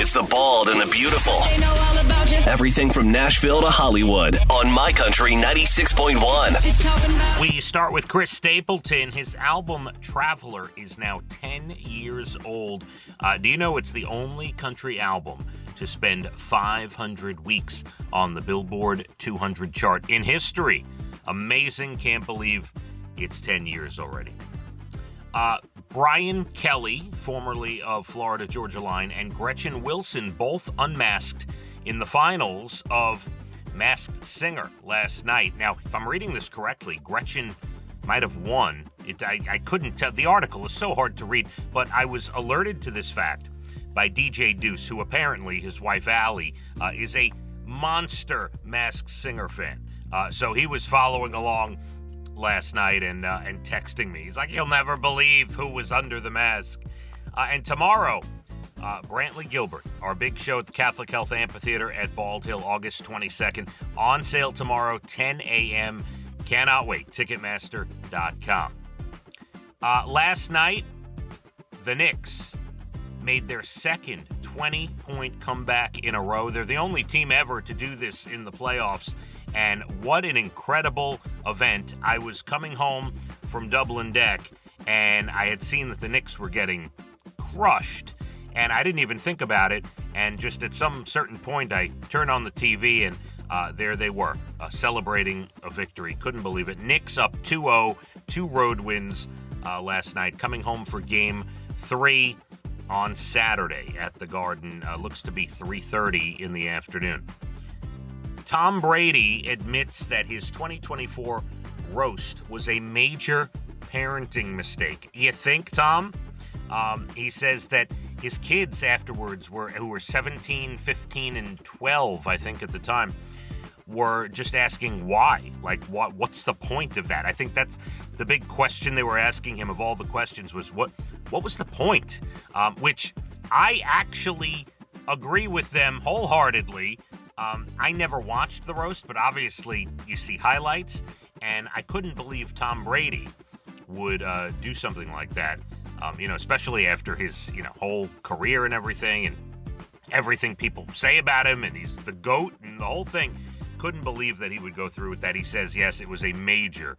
It's the bald and the beautiful. Everything from Nashville to Hollywood on My Country 96.1. We start with Chris Stapleton. His album Traveler is now 10 years old. Do you know it's the only country album to spend 500 weeks on the Billboard 200 chart in history? Amazing. Can't believe it's 10 years already. Brian Kelly, formerly of Florida Georgia Line, and Gretchen Wilson both unmasked in the finals of Masked Singer last night. Now, if I'm reading this correctly, Gretchen might have won. I couldn't tell. The article is so hard to read, but I was alerted to this fact by DJ Deuce, who apparently, his wife Allie, is a monster Masked Singer fan. So he was following along last night and texting me. He's like, "You'll never believe who was under the mask." And tomorrow, Brantley Gilbert, our big show at the Catholic Health Amphitheater at Bald Hill, August 22nd. On sale tomorrow, 10 a.m. Cannot wait. Ticketmaster.com. Last night, the Knicks made their second 20-point comeback in a row. They're the only team ever to do this in the playoffs. And what an incredible event. I was coming home from Dublin Deck, and I had seen that the Knicks were getting crushed. And I didn't even think about it. And just at some certain point, I turned on the TV, and there they were, celebrating a victory. Couldn't believe it. Knicks up 2-0, 2 road wins last night, coming home for Game 3 on Saturday at the Garden. Looks to be 3:30 in the afternoon. Tom Brady admits that his 2024 roast was a major parenting mistake. You think, Tom? He says that his kids afterwards, who were 17, 15, and 12, I think at the time, were just asking why. Like, what's the point of that? I think that's the big question they were asking him of all the questions was, what was the point? Which I actually agree with them wholeheartedly. I never watched the roast, but obviously you see highlights, and I couldn't believe Tom Brady would do something like that, especially after his whole career and everything people say about him, and he's the GOAT and the whole thing. Couldn't believe that he would go through with that. He says, yes, it was a major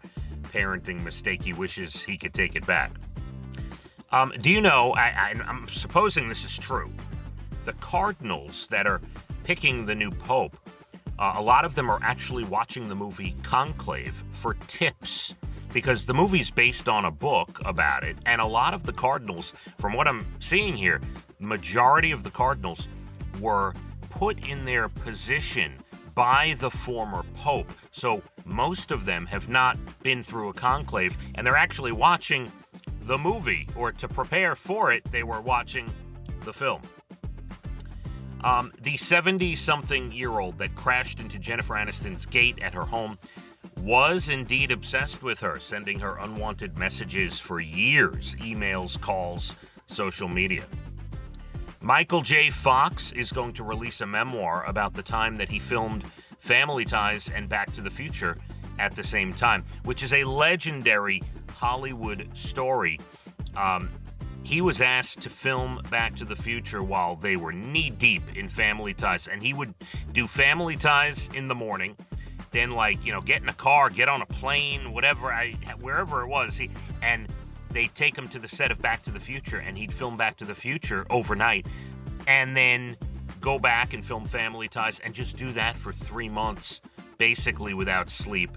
parenting mistake. He wishes he could take it back. Do you know, I'm supposing this is true, the Cardinals that are picking the new pope, a lot of them are actually watching the movie Conclave for tips, because the movie's based on a book about it, and a lot of the Cardinals, from what I'm seeing here, majority of the Cardinals were put in their position by the former pope. So most of them have not been through a conclave, and they're actually watching the movie, or to prepare for it, they were watching the film. The 70-something-year-old that crashed into Jennifer Aniston's gate at her home was indeed obsessed with her, sending her unwanted messages for years, emails, calls, social media. Michael J. Fox is going to release a memoir about the time that he filmed Family Ties and Back to the Future at the same time, which is a legendary Hollywood story. He was asked to film Back to the Future while they were knee-deep in Family Ties, and he would do Family Ties in the morning, then, get in a car, get on a plane, wherever it was, and they'd take him to the set of Back to the Future, and he'd film Back to the Future overnight, and then go back and film Family Ties, and just do that for 3 months, basically without sleep.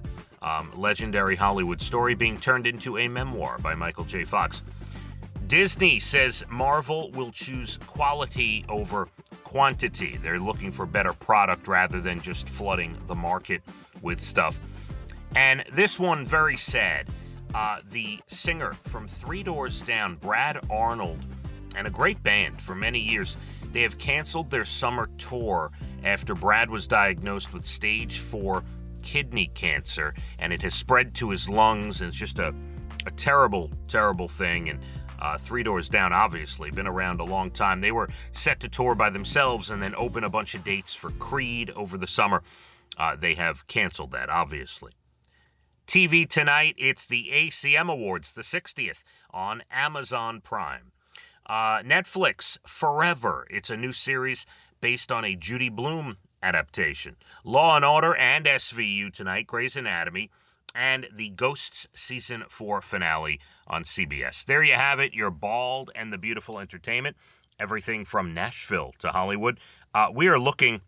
Legendary Hollywood story being turned into a memoir by Michael J. Fox. Disney says Marvel will choose quality over quantity. They're looking for better product rather than just flooding the market with stuff. And this one, very sad. The singer from Three Doors Down, Brad Arnold, and a great band for many years, they have canceled their summer tour after Brad was diagnosed with stage 4 kidney cancer, and it has spread to his lungs, and it's just a terrible, terrible thing. And Three Doors Down, obviously, been around a long time. They were set to tour by themselves and then open a bunch of dates for Creed over the summer. They have canceled that, obviously. TV tonight, it's the ACM Awards, the 60th, on Amazon Prime. Netflix, Forever. It's a new series based on a Judy Blume adaptation. Law & Order and SVU tonight, Grey's Anatomy, and the Ghosts Season 4 finale on CBS. There you have it, your bald and the beautiful entertainment. Everything from Nashville to Hollywood. We are looking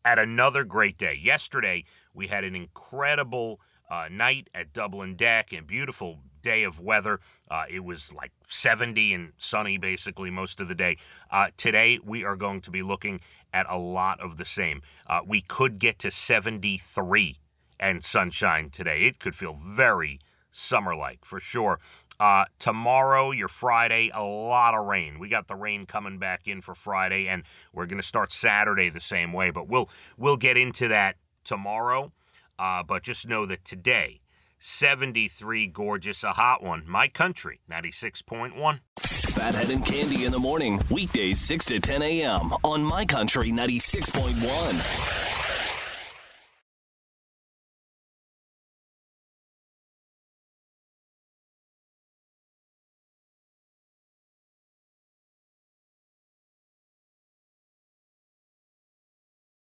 at another great day. Yesterday, we had an incredible night at Dublin Deck and beautiful day of weather. It was like 70 and sunny basically most of the day. Today, we are going to be looking at a lot of the same. We could get to 73 and sunshine today. It could feel very summer-like for sure. Tomorrow, your Friday, a lot of rain. We got the rain coming back in for Friday, and we're going to start Saturday the same way. But we'll get into that tomorrow. But just know that today, 73, gorgeous, a hot one. My Country, 96.1. Phathead and Cande in the morning, weekdays 6 to 10 a.m. on My Country 96.1.